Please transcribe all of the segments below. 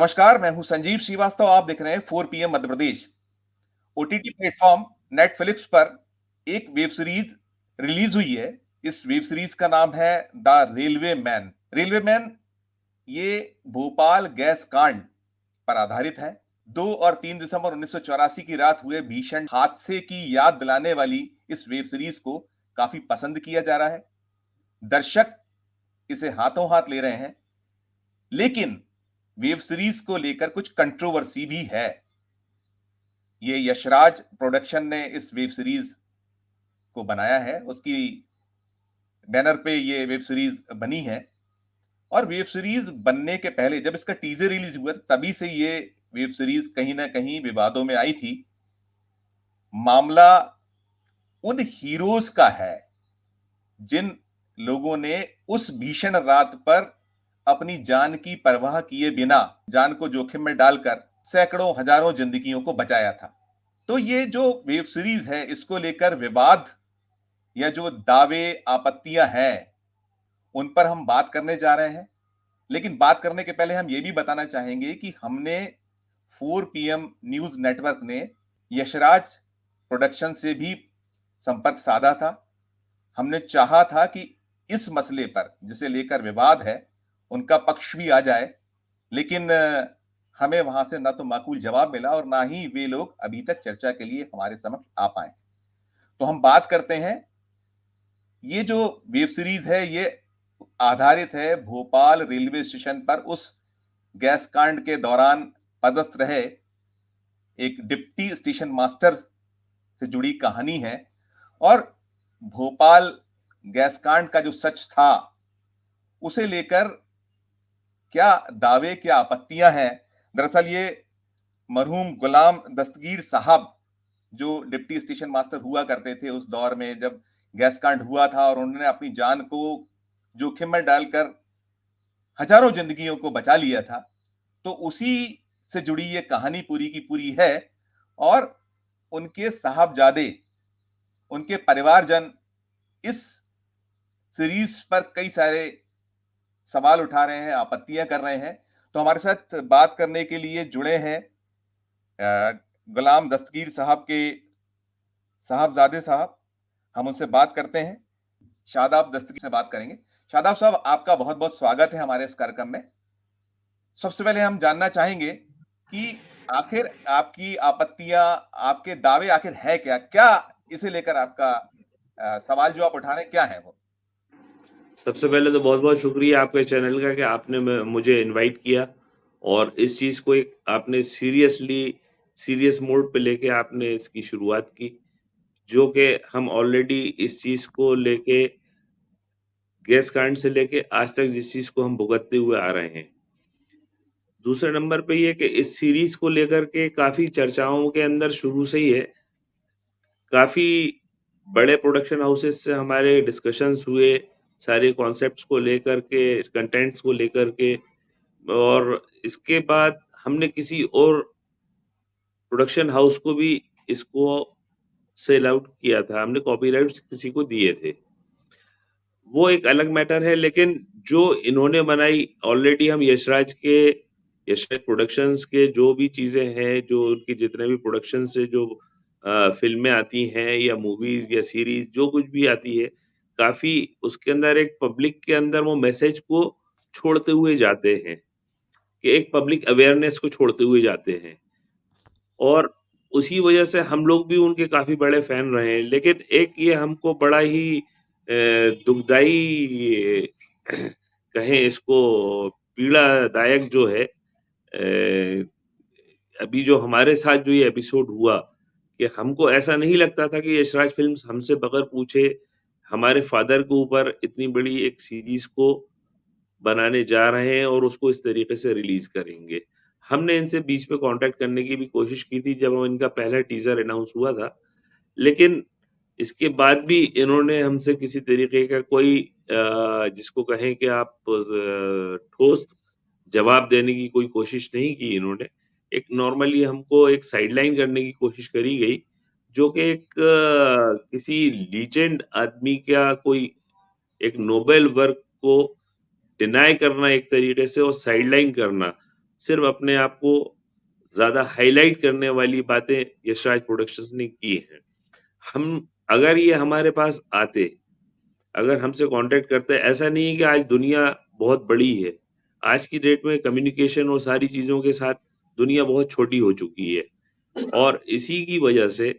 नमस्कार, मैं हूं संजीव श्रीवास्तव। आप देख रहे हैं 4 PM Madhya Pradesh. OTT platform Netflix पर एक वेब सीरीज रिलीज हुई है। इस वेब सीरीज का नाम है the railway man. Railway man ये भोपाल गैस कांड पर आधारित है। 2 और 3 दिसंबर 1984 की रात हुए भीषण हादसे की याद दिलाने वाली इस वेब सीरीज को काफी पसंद किया जा रहा है। दर्शक इसे हाथों हाथ ले रहे हैं, लेकिन वेब सीरीज को लेकर कुछ कंट्रोवर्सी भी है। ये यशराज प्रोडक्शन ने इस वेब सीरीज को बनाया है, उसकी बैनर पे ये वेब सीरीज बनी है। और वेब सीरीज बनने के पहले जब इसका टीजर रिलीज हुआ तभी से ये वेब सीरीज कहीं ना कहीं विवादों में आई थी। मामला उन हीरोज का है जिन लोगों ने उस भीषण रात पर अपनी जान की परवाह किए बिना, जान को जोखिम में डालकर सैकड़ों हजारों जिंदगियों को बचाया था। तो ये जो वेब सीरीज है, इसको लेकर विवाद या जो दावे आपत्तियां हैं, उन पर हम बात करने जा रहे हैं। लेकिन बात करने के पहले हम ये भी बताना चाहेंगे कि हमने 4 पीएम न्यूज नेटवर्क ने यशराज प्रोडक्शन से भी संपर्क साधा था। हमने चाहा था कि इस मसले पर जिसे लेकर विवाद है, उनका पक्ष भी आ जाए, लेकिन हमें वहां से ना तो माकूल जवाब मिला और ना ही वे लोग अभी तक चर्चा के लिए हमारे समक्ष आ पाए। तो हम बात करते हैं, ये जो वेब सीरीज है ये आधारित है भोपाल रेलवे स्टेशन पर उस गैस कांड के दौरान पदस्थ रहे एक डिप्टी स्टेशन मास्टर से जुड़ी कहानी है। और भोपाल गैस कांड का जो सच था उसे लेकर क्या दावे, क्या आपत्तियां हैं। दरअसल ये मरहूम गुलाम दस्तगीर साहब जो डिप्टी स्टेशन मास्टर हुआ करते थे उस दौर में जब गैस कांड हुआ था, और उन्होंने अपनी जान को जोखिम में डालकर हजारों जिंदगियों को बचा लिया था। तो उसी से जुड़ी ये कहानी पूरी की पूरी है। और उनके साहबजादे, उनके परिवारजन इस सीरीज पर कई सारे सवाल उठा रहे हैं, आपत्तियां कर रहे हैं। तो हमारे साथ बात करने के लिए जुड़े हैं गुलाम दस्तगीर साहब के साहबजादे साहब। हम उनसे बात करते हैं। शादाब दस्तगीर से बात करेंगे। शादाब साहब, आपका बहुत बहुत स्वागत है हमारे इस कार्यक्रम में। सबसे पहले हम जानना चाहेंगे कि आखिर आपकी आपत्तियां, आपके दावे आखिर है क्या, क्या इसे लेकर आपका सवाल जो आप उठा रहे हैं क्या है वो? सबसे पहले तो बहुत-बहुत शुक्रिया आपके चैनल का कि आपने मुझे इनवाइट किया और इस चीज़ को एक आपने सीरियस मोड पे लेके आपने इसकी शुरुआत की, जो कि हम ऑलरेडी इस चीज़ को लेके गैस कांड से लेके आज तक जिस चीज़ को हम भुगतते हुए आ रहे हैं। दूसरे नंबर पे ये कि इस सीरीज़ को लेकर के काफ़ी चर्चाओं के अंदर शुरू से ही है। काफ़ी बड़े प्रोडक्शन हाउसेस से हमारे डिस्कशंस हुए, सारे कॉन्सेप्ट्स को लेकर के, कंटेंट्स को लेकर के, और इसके बाद हमने किसी और प्रोडक्शन हाउस को भी इसको सेल आउट किया था, हमने कॉपीराइट्स किसी को दिए थे। वो एक अलग मैटर है, लेकिन जो इन्होंने बनाई ऑलरेडी हम यशराज प्रोडक्शंस के जो भी चीज़ें हैं, जो उनके जितने भी प्रोडक्शन से जो फ़िल्में आती हैं या मूवीज़ या सीरीज़ जो कुछ भी आती है, काफ़ी उसके अंदर एक पब्लिक के अंदर वो मैसेज को छोड़ते हुए जाते हैं, कि एक पब्लिक अवेयरनेस को छोड़ते हुए जाते हैं। और उसी वजह से हम लोग भी उनके काफ़ी बड़े फ़ैन रहे हैं। लेकिन एक ये हमको बड़ा ही दुखदाई कहें इसको, पीड़ादायक जो है, अभी जो हमारे साथ जो ये एपिसोड हुआ, कि हमको ऐसा नहीं लगता था कि यशराज फ़िल्म्स हमसे बगैर पूछे हमारे फ़ादर के ऊपर इतनी बड़ी एक सीरीज़ को बनाने जा रहे हैं और उसको इस तरीके से रिलीज़ करेंगे। हमने इनसे बीच में कॉन्टैक्ट करने की भी कोशिश की थी जब इनका पहला टीज़र अनाउंस हुआ था। लेकिन इसके बाद भी इन्होंने हमसे किसी तरीके का कोई जिसको कहें कि आप ठोस जवाब देने की कोई कोशिश नहीं की इन्होंने। एक नॉर्मली हमको एक साइडलाइन करने की कोशिश करी गई, जो कि एक किसी लीजेंड आदमी का कोई एक नोबेल वर्क को डिनाय करना एक तरीके से और साइडलाइन करना। सिर्फ़ अपने आप को ज़्यादा हाइलाइट करने वाली बातें यशराज प्रोडक्शंस ने की हैं। हम अगर ये हमारे पास आते, अगर हमसे कॉन्टैक्ट करते, ऐसा नहीं है कि आज दुनिया बहुत बड़ी है। आज की डेट में कम्युनिकेशन और सारी चीज़ों के साथ दुनिया बहुत छोटी हो चुकी है और इसी की वजह से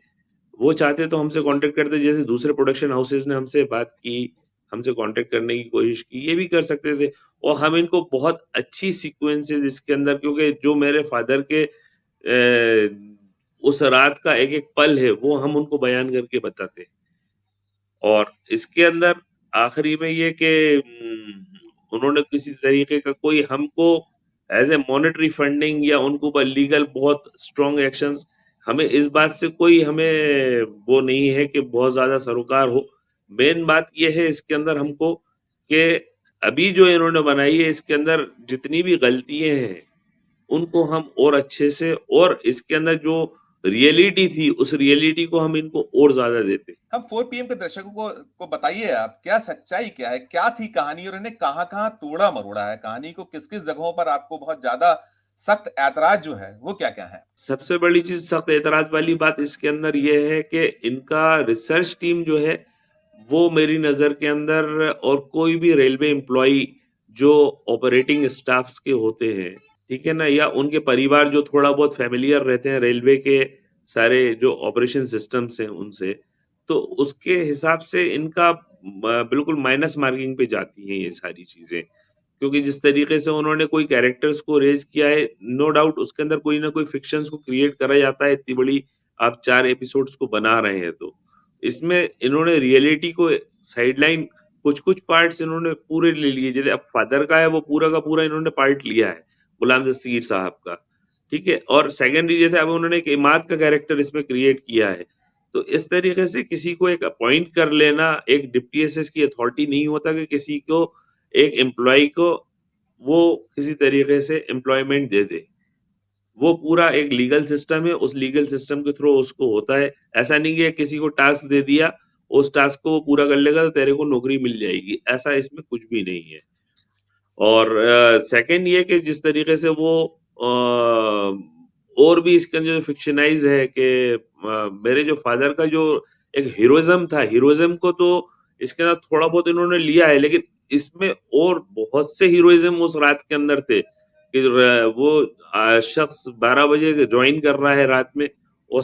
वो चाहते तो हमसे कॉन्टैक्ट करते, जैसे दूसरे प्रोडक्शन हाउसेज़ ने हमसे बात की, हमसे कॉन्टैक्ट करने की कोशिश की, ये भी कर सकते थे और हम इनको बहुत अच्छी सीक्वेंसेज़ इसके अंदर, क्योंकि जो मेरे फ़ादर के उस रात का एक-एक पल है, वो हम उनको बयान करके बताते। और इसके अंदर आखिरी में ये कि उन्होंने किसी तरीके का कोई हमको एज़ ए मॉनेटरी फंडिंग या उनके ऊपर लीगल बहुत स्ट्रॉन्ग एक्शंस, हमें इस बात से कोई हमें वो नहीं है कि बहुत ज़्यादा सरोकार हो। मेन बात ये है इसके अंदर हमको कि अभी जो इन्होंने बनाई है, इसके अंदर जितनी भी गलतियाँ हैं, उनको हम और अच्छे से, और इसके अंदर जो रियलिटी थी, उस रियलिटी को हम इनको और ज़्यादा देते। हम 4 पीएम के दर्शकों को बताइए आप, क्या सच्चाई क्या है? क्या थी कहानी और इन्हें कहाँ-कहाँ तोड़ा-मरोड़ा है? कहानी को किस-किस जगहों पर आपको बहुत ज़्यादा सख्त ऐतराज़ जो है, वो क्या-क्या है? सबसे बड़ी चीज़ सख्त एतराज़ वाली बात इसके अंदर ये है कि इनका रिसर्च टीम जो है, वो मेरी नज़र के अंदर, और कोई भी रेलवे एम्प्लॉयी जो ऑपरेटिंग स्टाफ्स के होते हैं, ठीक है ना? या उनके परिवार जो थोड़ा बहुत फ़ैमिलियर रहते हैं रेलवे के सारे जो ऑपरेशन सिस्टम्स हैं उनसे, तो उसके हिसाब से इनका बिल्कुल माइनस मार्किंग पे जाती हैं ये सारी चीज़ें। क्योंकि जिस तरीके से उन्होंने कोई कैरेक्टर्स को रेज़ किया है, नो डाउट उसके अंदर कोई ना कोई फ़िक्शंस को क्रिएट करा जाता है, इतनी बड़ी आप 4 एपिसोड्स को बना रहे हैं तो। इसमें इन्होंने रियलिटी को साइडलाइन, कुछ-कुछ पार्ट्स इन्होंने पूरे ले लिए, जैसे अब फादर का है वो पूरा का पूरा इन्होंने पार्ट लिया है, गुलाम दस्तगीर साहब का, ठीक है? और सेकेंडरी जैसे अब उन्होंने एक इमाद का कैरेक्टर इसमें क्रिएट किया है। तो इस तरीके से किसी को एक अपॉइंट कर लेना, एक डिप्टी एसएस की अथॉरिटी नहीं होता कि किसी को, एक एम्प्लॉयी को वो किसी तरीके से एम्प्लॉयमेंट दे दे। वो पूरा एक लीगल सिस्टम है, उस लीगल सिस्टम के थ्रू उसको होता है। ऐसा नहीं कि किसी को टास्क दे दिया, उस टास्क को वो पूरा कर लेगा तो तेरे को नौकरी मिल जाएगी, ऐसा इसमें कुछ भी नहीं है। और सेकंड ये कि जिस तरीके से वो और भी इसके अंदर जो फ़िक्शनाइज़ है कि मेरे जो फ़ादर का जो एक हीरोइज़्म था, हीरोइज़्म को तो इसके अंदर थोड़ा बहुत इन्होंने लिया है, लेकिन इसमें और बहुत से हीरोइज़्म उस रात के अंदर थे कि वो शख्स 12 बजे जॉइन कर रहा है रात में और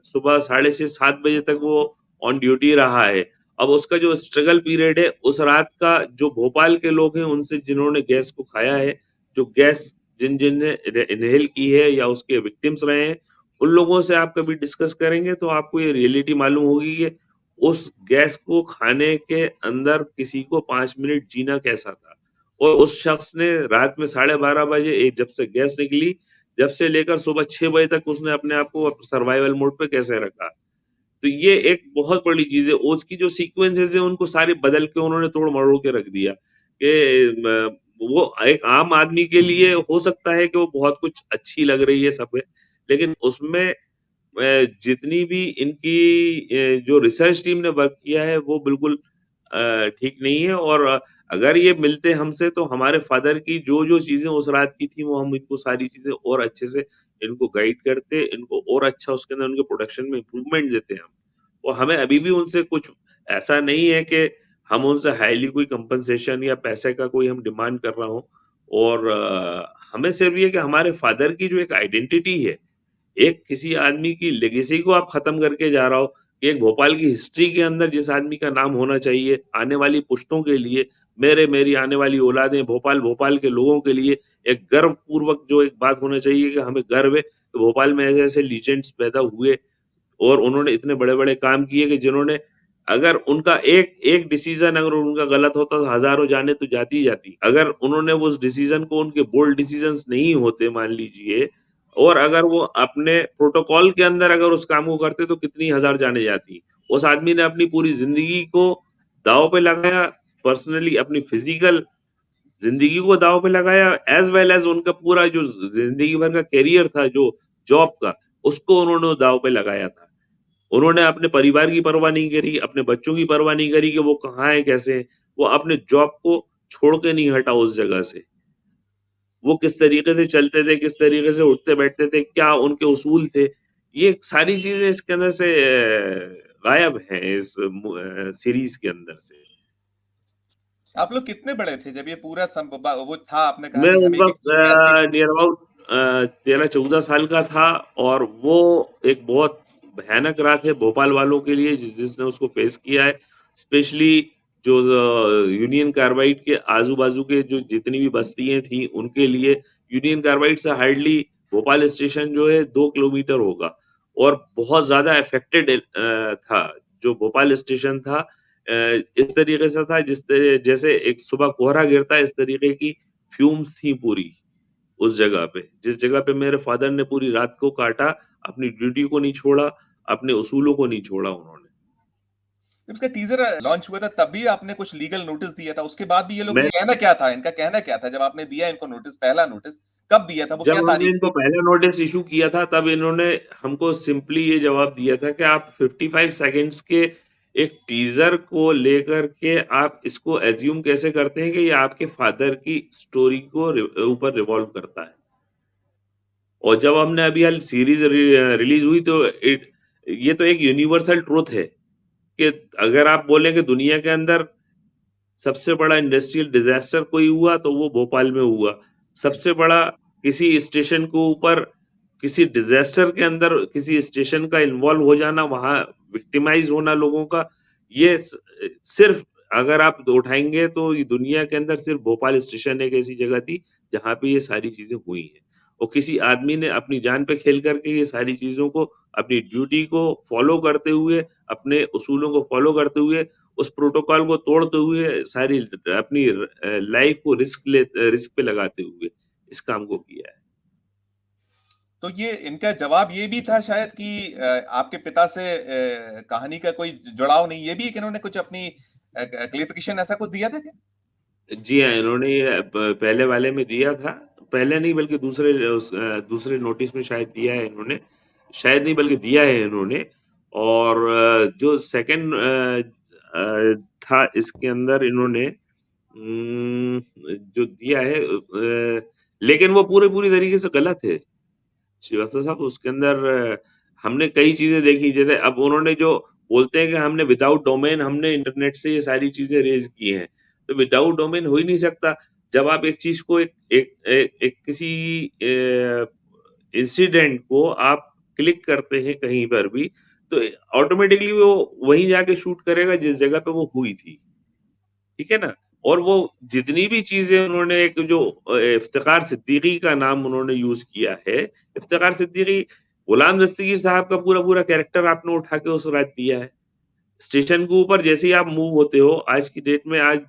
सुबह साढ़े 6-7 बजे तक वो ऑन ड्यूटी रहा है। अब उसका जो स्ट्रगल पीरियड है, उस रात का जो भोपाल के लोग हैं, उनसे जिन्होंने गैस को खाया है, जो गैस जिन-जिन ने इन्हेल की है या उसके विक्टिम्स रहे हैं, उन लोगों से आप कभी डिस्कस करेंगे तो आपको ये रियलिटी मालूम होगी कि उस गैस को खाने के अंदर किसी को 5 मिनट जीना कैसा था। और उस शख्स ने रात में 12:30 बजे जब से गैस निकली, जब से लेकर सुबह 6 बजे तक उसने अपने आप को सर्वाइवल मोड पे कैसे रखा। तो ये एक बहुत बड़ी चीज़ है। उसकी जो सीक्वेंसेज़ हैं उनको सारे बदल के उन्होंने तोड़-मरोड़ के रख दिया कि वो एक आम आदमी के लिए हो सकता है कि वो बहुत कुछ अच्छी लग रही है सब है, लेकिन उसमें जितनी भी इनकी जो रिसर्च टीम ने वर्क किया है वो बिल्कुल ठीक नहीं है। और अगर ये मिलते हमसे तो हमारे फादर की जो-जो चीज़ें उस रात की थी वो हम इनको सारी चीज़ें और अच्छे से इनको गाइड करते, इनको और अच्छा उसके अंदर उनके प्रोडक्शन में इम्प्रूवमेंट देते हम। और हमें अभी भी उनसे कुछ ऐसा नहीं है कि हम उनसे हाईली कोई कंपनसेशन या पैसे का कोई हम डिमांड कर रहा हो। और हमें सिर्फ ये है कि हमारे फादर की जो एक आइडेंटिटी है, एक किसी आदमी की लेगेसी को आप खत्म करके जा रहा हो, कि एक भोपाल की हिस्ट्री के अंदर जिस आदमी का नाम होना चाहिए, आने वाली पुश्तों के लिए, मेरी आने वाली औलादें, भोपाल के लोगों के लिए एक गर्वपूर्वक जो एक बात होना चाहिए कि हमें गर्व है कि भोपाल में ऐसे-ऐसे लीजेंड्स पैदा हुए और उन्होंने इतने बड़े-बड़े काम किए कि जिन्होंने, अगर उनका एक एक डिसीज़न अगर उनका गलत होता तो हज़ारों जानें तो जाती ही जाती। अगर उन्होंने वो उस डिसीज़न को, उनके बोल्ड डिसीज़न्स नहीं होते मान लीजिए, और अगर वो अपने प्रोटोकॉल के अंदर अगर उस काम को करते तो कितनी हज़ार जानें जाती। उस आदमी ने अपनी पूरी ज़िंदगी को दाँव पे लगाया, पर्सनली अपनी फ़िज़िकल ज़िंदगी को दाँव पे लगाया, एज़ वेल एज़ उनका पूरा जो ज़िंदगी भर का करियर था जो जॉब का, उसको उन्होंने दाँव पे लगाया था। उन्होंने अपने परिवार की परवाह नहीं करी, अपने बच्चों की परवाह नहीं करी कि वो कहाँ हैं, कैसे हैं। वो अपने जॉब को छोड़ के नहीं हटा उस जगह से। वो किस तरीके से चलते थे, किस तरीके से उठते-बैठते थे, क्या उनके उसूल थे, ये सारी चीज़ें इसके अंदर से गायब हैं इस सीरीज़ के अंदर से। आप लोग कितने बड़े थे जब ये पूरा वो था, आपने कहा मैं कि उस हमें एक वक़्त ऐतिहासिक। नियर अबाउट 13-14 साल का था और वो एक बहुत भयानक रात है भोपाल वालों के लिए जिसने उसको फेस किया है। स्पेशली जो यूनियन कार्बाइड के आजू-बाजू के जो जितनी भी बस्तियाँ थी उनके लिए यूनियन कार्बाइड से हार्डली भोपाल स्टेशन जो है 2 किलोमीटर होगा और बहुत ज़्यादा अफेक्टेड था। जो भोपाल स्टेशन था इस तरीके से था जैसे एक सुबह कोहरा गिरता है इस तरीके की फ्यूम्स थी पूरी उस जगह पे। जिस जगह पे मेरे फ़ादर ने पूरी रात को काटा, अपनी ड्यूटी को नहीं छोड़ा, अपने उसूलों को नहीं छोड़ा उन्होंने। जब इसका टीज़र लॉन्च हुआ था तब भी आपने कुछ लीगल नोटिस दिया था, उसके बाद भी ये लोग मैं कहना क्या था? इनका कहना क्या था? जब आपने दिया इनको नोटिस, पहला नोटिस, कब दिया था? वो जब क्या उन्होंने तारीख इनको थी? पहला नोटिस इश्यू किया था तब इन्होंने हमको सिंपली ये जवाब दिया था कि आप 55 सेकंड्स के एक टीज़र को लेकर के आप इसको अज़्यूम कैसे करते हैं कि ये आपके फ़ादर की स्टोरी को ऊपर रिवॉल्व करता है। और जब हमने अभी हाल सीरीज़ रिलीज़ हुई तो ये तो एक यूनिवर्सल ट्रुथ है कि अगर आप बोलें कि दुनिया के अंदर सबसे बड़ा इंडस्ट्रियल डिज़ास्टर कोई हुआ तो वो भोपाल में हुआ। सबसे बड़ा किसी स्टेशन के ऊपर किसी डिज़ास्टर के अंदर किसी स्टेशन का इन्वॉल्व हो जाना, वहाँ विक्टिमाइज़ होना लोगों का, ये सिर्फ़ अगर आप उठाएँगे तो ये दुनिया के अंदर सिर्फ़ भोपाल स्टेशन एक ऐसी जगह थी, जहाँ पे ये सारी चीज़ें हुई हैं। और किसी आदमी ने अपनी जान पे खेल करके ये सारी चीज़ों को अपनी ड्यूटी को फ़ॉलो करते हुए, अपने उसूलों को फ़ॉलो करते हुए उस प्रोटोकॉल को तोड़ते हुए सारी अपनी लाइफ को रिस्क पे लगाते हुए इस काम को किया है। तो ये इनका जवाब ये भी था शायद कि आपके पिता से कहानी का कोई जुड़ाव नहीं, ये भी कि इन्होंने कुछ अपनी क्लेरिफिकेशन ऐसा कुछ दिया था क्या? जी हाँ, इन्होंने ये पहले वाले में दिया था। पहले नहीं बल्कि दूसरे नोटिस में शायद दिया है इन्होंने। शायद नहीं बल्कि दिया है इन्होंने और जो सेकंड था इसके अंदर इन्होंने जो दिया है लेकिन वो पूरी तरीके से गलत है। श्रीवास्तव साहब उसके अंदर हमने कई चीज़ें देखी जैसे अब उन्होंने जो बोलते हैं कि हमने विदाउट डोमेन हमने इंटरनेट से ये सारी चीज़ें रेज़ की हैं। तो विदाउट डोमेन हो ही नहीं सकता। जब आप एक चीज़ को एक एक ए एक किसी इंसिडेंट को आप क्लिक करते हैं कहीं पर भी, तो ऑटोमैटिकली वो वहीं जाके शूट करेगा जिस जगह पे वो हुई थी। ठीक है ना? और वो जितनी भी चीज़ें उन्होंने एक जो इफ्तिख़ार सिद्दीकी का नाम उन्होंने यूज़ किया है, इफ्तिख़ार सिद्दीकी गुलाम दस्तगीर साहब का पूरा-पूरा कैरेक्टर आपने उठा के उस रात दिया है। स्टेशन के ऊपर जैसे ही आप मूव होते हो, आज की डेट में आज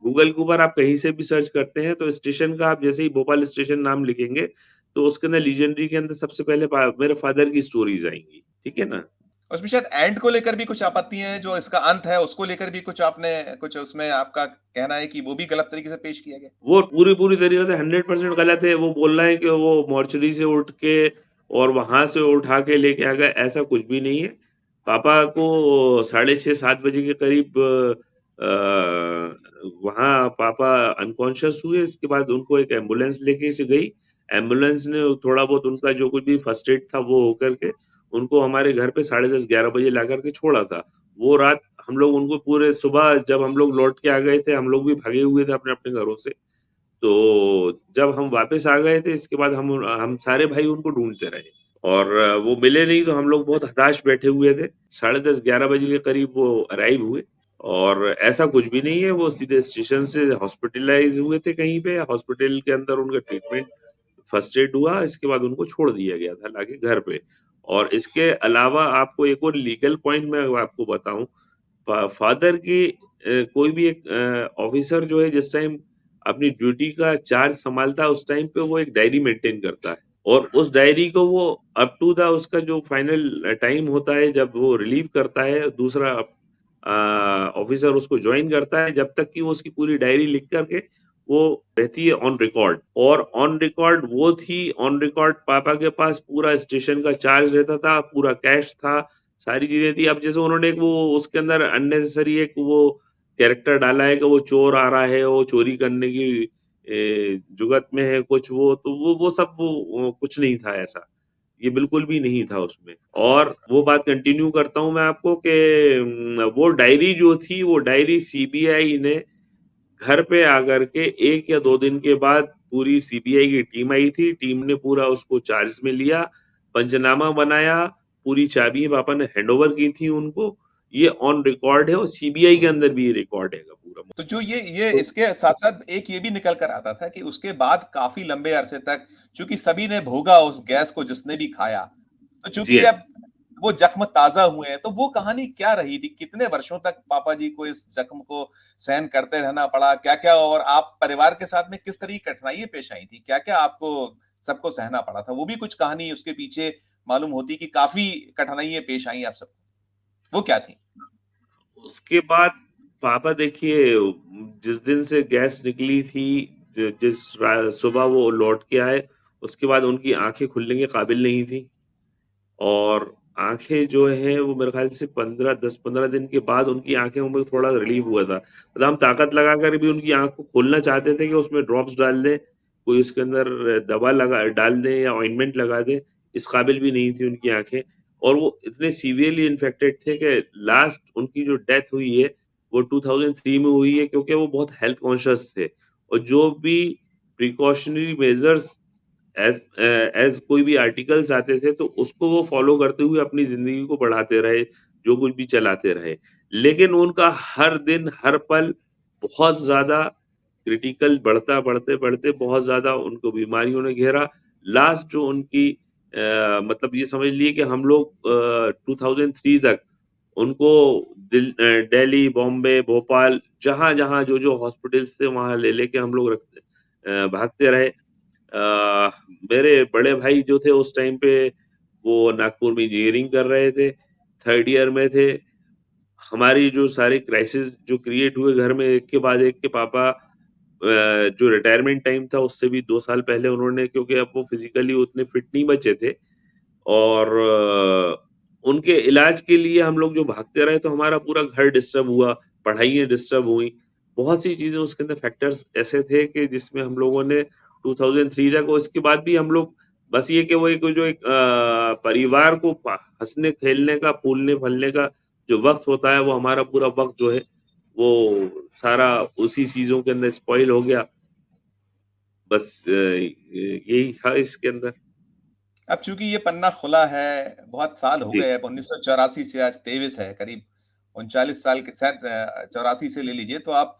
गूगल के ऊपर आप कहीं से भी सर्च करते हैं, तो स्टेशन का आप जैसे ही भोपाल स्टेशन नाम लिखेंगे, तो उसके अंदर लीजेंडरी के अंदर सबसे पहले मेरे फ़ादर की स्टोरीज़ आएँगी। ठीक है ना? उसमें शायद एंड को लेकर भी कुछ आपत्ति है, जो इसका अंत है, उसको लेकर भी कुछ आपने कुछ उसमें आपका कहना है कि वो भी गलत तरीके से पेश किया गया? वो पूरी तरीके से 100% गलत है। वो बोल रहा है कि वो मोर्चरी से उठ के और वहाँ से उठा के लेके आ गए, ऐसा कुछ भी नहीं है। पापा को साढ़े 6-7 बजे के करीब वहाँ पापा अनकॉन्शियस हुए, इसके बाद उनको एक एम्बुलेंस लेके से गई। एम्बुलेंस ने थोड़ा बहुत उनका जो कुछ भी फर्स्ट एड था वो हो कर के उनको हमारे घर पे साढ़े 10-11 बजे ला कर के छोड़ा था। वो रात हम लोग उनको पूरे सुबह जब हम लोग लौट के आ गए थे, हम लोग भी भागे हुए थे अपने-अपने घरों से। तो जब हम वापस आ गए थे इसके बाद हम सारे भाई उनको ढूँढते रहे और वो मिले नहीं तो हम लोग बहुत हताश बैठे हुए थे। साढ़े 10-11 बजे के करीब वो अराइव हुए और ऐसा कुछ भी नहीं है, वो सीधे स्टेशन से हॉस्पिटलाइज़ हुए थे कहीं पे, हॉस्पिटल के अंदर उनका ट्रीटमेंट फर्स्ट एड हुआ, इसके बाद उनको छोड़ दिया गया था लाके घर पे। और इसके अलावा आपको एक और लीगल पॉइंट मैं आपको बताऊँ फादर की कोई भी एक ऑफिसर जो है जिस टाइम अपनी ड्यूटी का चार्ज संभालता है उस टाइम पे वो एक डायरी मेंटेन करता है और उस डायरी को वो अप टू द उसका जो फाइनल टाइम होता है जब वो रिलीव करता है दूसरा ऑफिसर उसको ज्वाइन करता है जब तक कि वो उसकी पूरी डायरी लिख करके वो रहती है ऑन रिकॉर्ड और ऑन रिकॉर्ड वो थी ऑन रिकॉर्ड पापा के पास पूरा स्टेशन का चार्ज रहता था पूरा कैश था सारी चीज़ें थी। अब जैसे उन्होंने एक वो उसके अंदर अननेसेसरी एक वो कैरेक्टर डाला है कि वो चोर आ रहा है, वो चोरी करने की जुगत में है कुछ वो, तो वो सब वो कुछ नहीं था ऐसा। ये बिल्कुल भी नहीं था उसमें। और वो बात कंटिन्यू करता हूँ मैं आपको कि वो डायरी जो थी, वो डायरी सीबीआई ने घर पे आकर के 1 या 2 दिन के बाद पूरी सीबीआई की टीम आई थी। टीम ने पूरा उसको चार्ज में लिया, पंचनामा बनाया, पूरी चाबियाँ पापा ने हैंडओवर की थी उनको। ये ऑन रिकॉर्ड है और सीबीआई के अंदर भी ये रिकॉर्ड हैगा पूरा। तो जो ये तो इसके साथ-साथ एक ये भी निकल कर आता था कि उसके बाद काफ़ी लंबे अरसे तक चूँकि सभी ने भोगा उस गैस को जिसने भी खाया, तो जी चूँकि हाँ। अब वो ज़ख्म ताज़ा हुए हैं, तो वो कहानी क्या रही थी? कितने वर्षों तक पापा जी को इस ज़ख्म को सहन करते रहना पड़ा? क्या-क्या और आप परिवार के साथ में किस तरह की कठिनाइयाँ पेश आई थी? क्या-क्या आपको सबको सहना पड़ा था? वो भी कुछ कहानी उसके पीछे मालूम होती कि काफ़ी कठिनाइयाँ पेश आई आप सबको, वो क्या थी? उसके बाद पापा देखिए, जिस दिन से गैस निकली थी, जिस सुबह वो लौट के आए, उसके बाद उनकी आंखें खुलने के काबिल नहीं थी। और आंखें जो हैं वो मेरे ख्याल से 10-15 दिन के बाद उनकी आंखें में थोड़ा रिलीफ हुआ था। मतलब हम ताकत लगाकर भी उनकी आंख को खोलना चाहते थे कि उसमें ड्रॉप्स डाल दें, कोई उसके अंदर दवा लगा डाल दें या ऑइंटमेंट लगा दें, इस काबिल भी नहीं थी उनकी आंखें। और वो इतने सीवियरली इन्फेक्टेड थे कि लास्ट उनकी जो डेथ हुई है, वो 2003 में हुई है, क्योंकि वो बहुत हेल्थ कॉन्शियस थे। और जो भी प्रिकॉशनरी मेजर्स एज़ कोई भी आर्टिकल्स आते थे, तो उसको वो फ़ॉलो करते हुए अपनी ज़िंदगी को बढ़ाते रहे, जो कुछ भी चलाते रहे। लेकिन उनका हर दिन, हर पल बहुत ज़्यादा क्रिटिकल बढ़ते बहुत ज़्यादा उनको बीमारियों ने घेरा। लास्ट जो उनकी मतलब ये समझ लीजिए कि हम लोग 2003 तक उनको दिल्ली, बॉम्बे, भोपाल, जहाँ-जहाँ, जो-जो हॉस्पिटल्स थे, वहाँ ले लेके हम लोग भागते रहे। मेरे बड़े भाई जो थे उस टाइम पे, वो नागपुर में इंजीनियरिंग कर रहे थे, 3rd ईयर में थे। हमारी जो सारे क्राइसिस जो क्रिएट हुए घर में, एक के बाद एक के पापा जो रिटायरमेंट टाइम था उससे भी 2 साल पहले उन्होंने, क्योंकि अब वो फिज़िकली उतने फिट नहीं बचे थे। और उनके इलाज के लिए हम लोग जो भागते रहे, तो हमारा पूरा घर डिस्टर्ब हुआ, पढ़ाइयाँ डिस्टर्ब हुई। बहुत सी चीज़ें उसके अंदर फैक्टर्स ऐसे थे कि जिसमें हम लोगों ने 2003 तक, और इसके बाद भी हम लोग बस ये कि वो एक जो एक परिवार को हँसने-खेलने का, फूलने-फलने का जो वक़्त होता है, वो हमारा पूरा वक़्त जो है, वो सारा उसी चीज़ों के अंदर स्पॉइल हो गया। बस यही था इसके अंदर। अब चूँकि ये पन्ना खुला है, बहुत साल हो जी, गए, अब 1984 से आज 23 है, करीब 39 साल के शायद 84 से ले लीजिए तो आप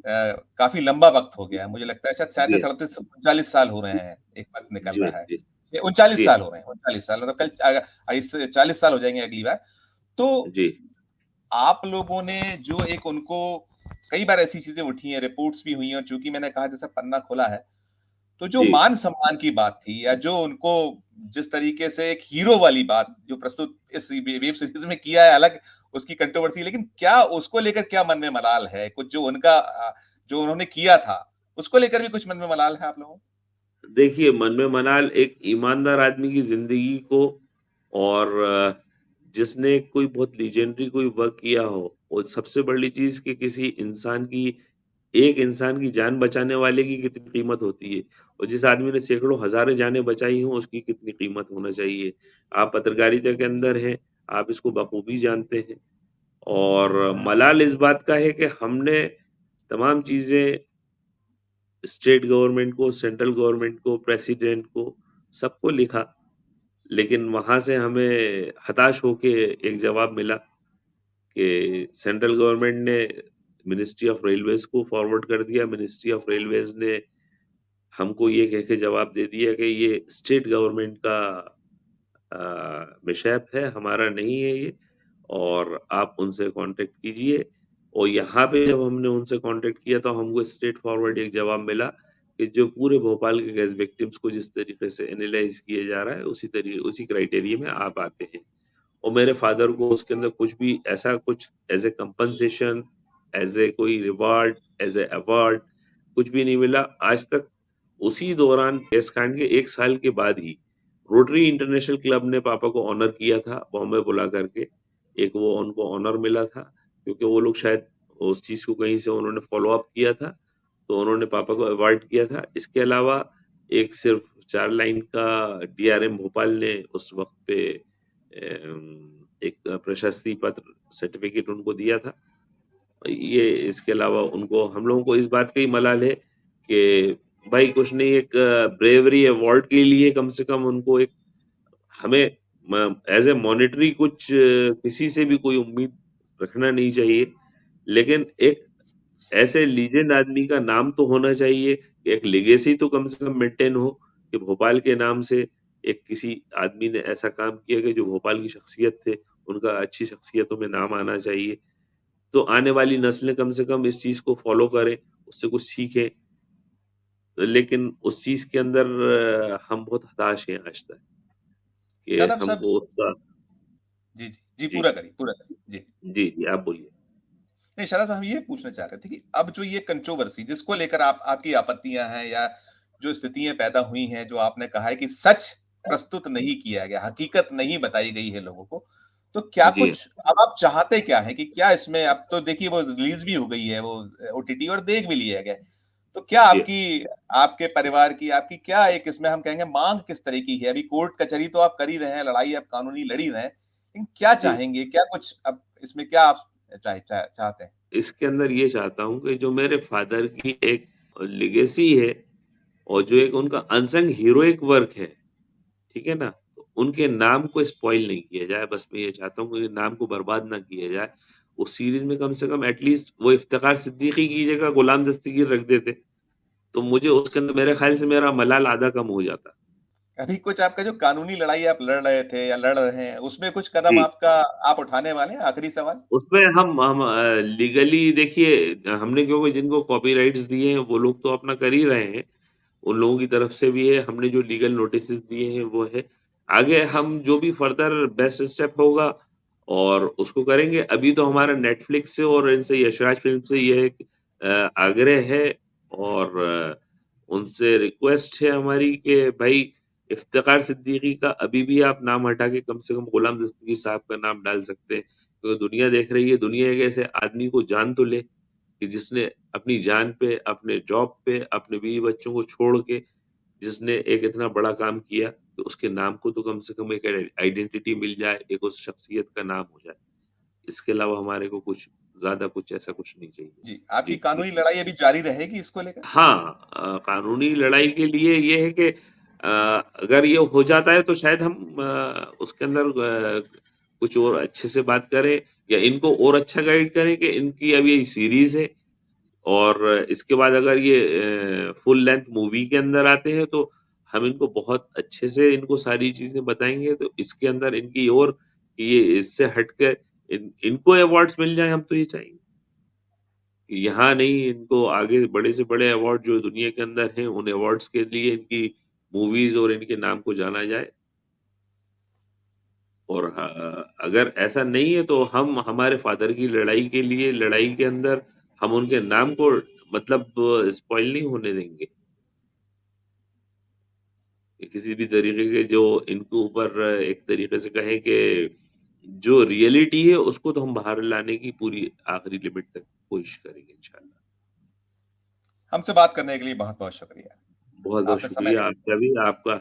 काफ़ी लंबा वक़्त हो गया है। मुझे लगता है शायद जी, 37-38 39 साल हो रहे हैं, एक वक़्त निकल जी, रहा है। जी, ये 39 जी साल हाँ, हो रहे हैं, 39 साल मतलब कल इससे 40 साल हो जाएँगे अगली बार। तो जी। आप लोगों ने जो एक उनको कई बार ऐसी चीज़ें उठी हैं, रिपोर्ट्स भी हुई हैं और चूँकि मैंने कहा जैसे पन्ना खुला है, तो जो जी, मान-सम्मान की बात थी या जो उनको जिस तरीके से एक हीरो वाली बात जो प्रस्तुत इस वेब सीरीज़ में किया है, अलग उसकी कंट्रोवर्सी, लेकिन क्या उसको लेकर क्या मन में मलाल है? कुछ जो उनका जो उन्होंने किया था, उसको लेकर भी कुछ मन में मलाल है आप लोगों को? देखिए, मन में मनाल एक ईमानदार आदमी की ज़िंदगी को, और जिसने कोई बहुत लीजेंडरी कोई वर्क किया हो, और सबसे बड़ी चीज़ कि किसी इंसान की, एक इंसान की जान बचाने वाले की कितनी कीमत होती है, और जिस आदमी ने सैकड़ों हज़ारें जानें बचाई हों, उसकी कितनी कीमत होना चाहिए। आप पत्रकारिता के अंदर हैं, आप इसको बखूबी जानते हैं। और मलाल इस बात का है कि हमने तमाम चीज़ें स्टेट गवर्नमेंट को, सेंट्रल गवर्नमेंट को, प्रेसिडेंट को, सबको लिखा, लेकिन वहाँ से हमें हताश होके एक जवाब मिला कि सेंट्रल गवर्नमेंट ने मिनिस्ट्री ऑफ रेलवेज़ को फॉरवर्ड कर दिया। मिनिस्ट्री ऑफ रेलवेज़ ने हमको ये कह के जवाब दे दिया कि ये स्टेट गवर्नमेंट का मिशैप है, हमारा नहीं है ये, और आप उनसे कॉन्टैक्ट कीजिए। और यहाँ पे जब हमने उनसे कॉन्टैक्ट किया, तो हमको स्ट्रेट फॉरवर्ड एक जवाब मिला कि जो पूरे भोपाल के गैस विक्टिम्स को जिस तरीके से एनालाइज़ किया जा रहा है, उसी क्राइटेरिया में आप आते हैं। और मेरे फादर को उसके अंदर कुछ भी ऐसा कुछ as a compensation, as a कोई रिवार्ड, एज़ अ अवार्ड कुछ भी नहीं मिला। आज तक उसी दौरान गैस कांड के 1 साल के बाद ही रोटरी इंटरनेशनल क्लब ने पापा को ऑनर किया था बॉम्बे बुला करके। एक वो उनको ऑनर मिला था, क्योंकि वो लोग शायद उस चीज़ को कहीं से उन्होंने फ़ॉलो अप किया था। तो उन्होंने पापा को अवार्ड किया था। इसके अलावा एक सिर्फ 4 लाइन का डीआरएम भोपाल ने उस वक़्त पे एक प्रशस्ति पत्र सर्टिफ़िकेट उनको दिया था। ये इसके अलावा उनको हम लोगों को इस बात का ही मलाल है कि भाई कुछ नहीं, एक ब्रेवरी अवार्ड के लिए कम से कम उनको एक हमें एज़ ए मॉनेटरी कुछ किसी से भी कोई उम्मीद रखना नहीं चाहिए। लेकिन एक ऐसे लीजेंड आदमी का नाम तो होना चाहिए, एक लेगेसी तो कम से कम मेंटेन हो कि भोपाल के नाम से एक किसी आदमी ने ऐसा काम किया कि जो भोपाल की शख्सियत थे, उनका अच्छी शख्सियतों में नाम आना चाहिए। तो आने वाली नस्लें कम से कम इस चीज़ को फ़ॉलो करें, उससे कुछ सीखें। लेकिन उस चीज़ के अंदर हम बहुत हताश हैं आज तक कि शादाब साहब, हमको उसका जी, जी, जी, जी, पूरा करिए। जी। जी, जी, आप बोलिए। नहीं, शादाब साहब, हम ये पूछना चाह रहे थे कि अब जो ये कंट्रोवर्सी जिसको लेकर आप आपकी आपत्तियाँ हैं या जो स्थितियाँ पैदा हुई हैं, जो आपने कहा है कि सच प्रस्तुत नहीं किया गया, हकीकत नहीं बताई गई है लोगों को, तो क्या जी, कुछ अब आप चाहते क्या हैं कि क्या इसमें अब तो देखिए वो रिलीज़ भी हो गई है वो ओटीटी और देख भी लिया गया है। तो क्या जी, आपकी आपके परिवार की आपकी क्या एक इसमें हम कहेंगे माँग किस तरह की है? अभी कोर्ट कचहरी तो आप कर ही रहे हैं, लड़ाई आप कानूनी लड़ ही रहे हैं, लेकिन क्या जी। चाहेंगे? क्या कुछ अब इसमें क्या आप चाहते हैं? इसके अंदर ये चाहता हूँ कि जो मेरे फ़ादर की एक लेगेसी है और जो एक उनका अनसंग हीरोइक वर्क है, ठीक है ना? उनके नाम को स्पॉइल नहीं किया जाए, बस मैं ये चाहता हूँ कि नाम को बर्बाद ना किया जाए। उस सीरीज़ में कम से कम एटलीस्ट वो इफ्तिख़ार सिद्दीकी की जगह गुलाम दस्तगीर रख देते, तो मुझे उसके अंदर मेरे ख़्याल से मेरा मलाल आधा कम हो जाता। अभी कुछ आपका जो कानूनी लड़ाई आप लड़ रहे थे या लड़ रहे हैं, उसमें कुछ कदम जी। आपका आप उठाने वाले हैं? आखिरी सवाल। उसमें हम लीगली देखिए हमने क्योंकि जिनको कॉपीराइट्स दिए हैं, वो लोग तो अपना कर ही रहे हैं। उन लोगों की तरफ से भी है, हमने जो लीगल नोटिसेस दिए हैं वो है। आगे हम जो भी फर्दर बेस्ट स्टेप होगा और उसको करेंगे। अभी तो हमारा नेटफ्लिक्स से और इनसे यशराज फ़िल्म से ये एक आग्रह है और उनसे रिक्वेस्ट है हमारी कि भाई इफ्तिख़ार सिद्दीकी का अभी भी आप नाम हटा के कम से कम गुलाम दस्तगीर साहब का नाम डाल सकते हैं। क्योंकि दुनिया देख रही है, दुनिया एक ऐसे आदमी को जान तो ले कि जिसने अपनी जान पे, अपने जॉब पे, अपने बीवी-बच्चों को छोड़ के जिसने एक इतना बड़ा काम किया, तो उसके नाम को तो कम से कम एक आइडेंटिटी मिल जाए, एक उस शख्सियत का नाम हो जाए। इसके अलावा हमारे को कुछ ज़्यादा कुछ ऐसा कुछ नहीं चाहिए। जी, आपकी जी, कानूनी बिल्कुल। लड़ाई अभी जारी रहेगी इसको लेकर? हाँ, कानूनी लड़ाई के लिए ये है कि अगर ये हो जाता है तो शायद हम उसके अंदर कुछ और अच्छे से बात करें या इनको और अच्छा गाइड करें कि इनकी अब ये सीरीज़ है और इसके बाद अगर ये फुल लेंथ मूवी के अंदर आते हैं तो हम इनको बहुत अच्छे से इनको सारी चीज़ें बताएँगे, तो इसके अंदर इनकी और ये इससे हट के इनको अवार्ड्स मिल जाएँ, हम तो ये चाहेंगे। कि यहाँ नहीं, इनको आगे बड़े से बड़े अवार्ड जो दुनिया के अंदर हैं, उन अवार्ड्स के लिए इनकी मूवीज़ और इनके नाम को जाना जाए और अगर ऐसा नहीं है तो हम हमारे फ़ादर की लड़ाई के लिए लड़ाई के अंदर हम उनके नाम को मतलब स्पॉइल नहीं होने देंगे। कि किसी भी तरीके के जो इनके ऊपर एक तरीके से कहें कि जो रियलिटी है उसको तो हम बाहर लाने की पूरी आखिरी लिमिट तक कोशिश करेंगे इंशाल्लाह। हमसे बात करने के लिए बहुत-बहुत शुक्रिया। बहुत-बहुत आपने समय शुक्रिया दिया। आपका भी, आपका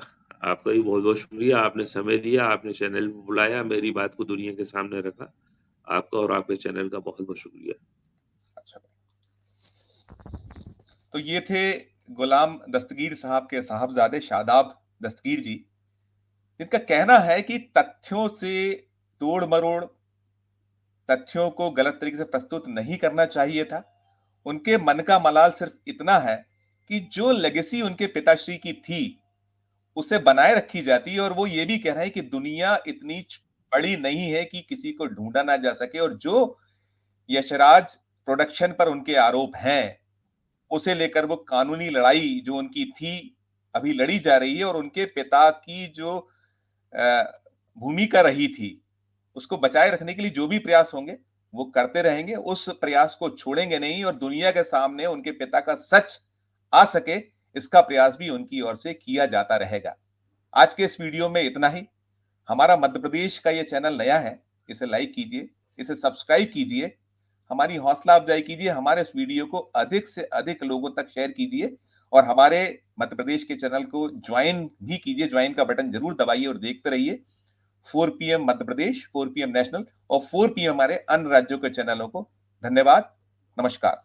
आपका भी बहुत-बहुत शुक्रिया, आपने समय दिया, आपने चैनल पे बुलाया, मेरी बात को दुनिया के सामने रखा। आपका और आपके चैनल का बहुत-बहुत शुक्रिया। अच्छा, तो ये थे गुलाम दस्तगीर साहब के साहबजादे शादाब दस्तगीर जी, जिनका कहना है कि तथ्यों से तोड़-मरोड़, तथ्यों को गलत तरीके से प्रस्तुत नहीं करना चाहिए था। उनके मन का मलाल सिर्फ इतना है कि जो लेगेसी उनके पिताश्री की थी, उसे बनाए रखी जाती और वो ये भी कह रहे हैं कि दुनिया इतनी बड़ी नहीं है कि किसी को ढूँढा ना जा सके और जो यशराज प्रोडक्शन पर उनके आरोप हैं, उसे लेकर वो कानूनी लड़ाई जो उनकी थी, अभी लड़ी जा रही है और उनके पिता की जो अ, भूमिका रही थी, उसको बचाए रखने के लिए जो भी प्रयास होंगे, वो करते रहेंगे। उस प्रयास को छोड़ेंगे नहीं और दुनिया के सामने उनके पिता का सच आ सके, इसका प्रयास भी उनकी ओर से किया जाता रहेगा। आज के इस वीडियो में इतना ही। हमारा मध्य प्रदेश का ये चैनल नया है, इसे लाइक कीजिए, इसे सब्सक्राइब कीजिए। हमारी हौसला अफ़ज़ाई कीजिए, हमारे इस वीडियो को अधिक से अधिक लोगों तक शेयर कीजिए और हमारे मध्य प्रदेश के चैनल को जॉइन भी कीजिए, जॉइन का बटन ज़रूर दबाइए और देखते रहिए। 4 PM Madhya Pradesh, 4 PM national और 4 पीएम हमारे अन्य राज्यों के चैनलों को। धन्यवाद, नमस्कार।